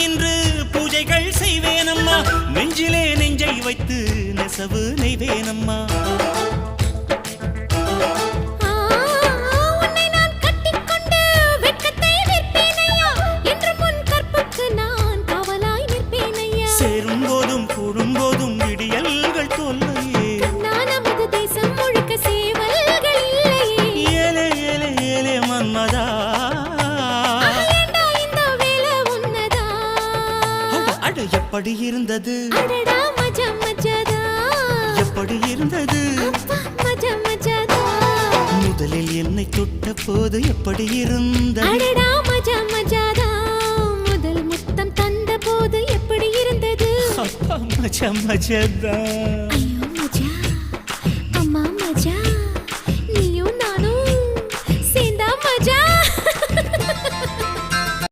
இன்று பூஜைகள் செய்வேனம்மா நெஞ்சிலே நெஞ்சை வைத்து நெசவு நெய்வேனம்மா சேரும் போதும் கூடும் போதும் விடியல்கள் தொல்லையே நமது தேசம் முழுக்க சேவல்கள் இல்லையே ஏலே ஏலே ஏலே மன்மதா இந்த வேலை உன்னதா அடு எப்படி இருந்தது அடடா மஜா மஜாதா எப்படி இருந்தது மஜா மஜாதா முதலில் என்னை தொட்ட போது எப்படி இருந்தது அடடா மஜா மஜாதா முதல் முத்தம் தந்த போது எப்படி இருந்தது அப்பா மஜா மஜாதா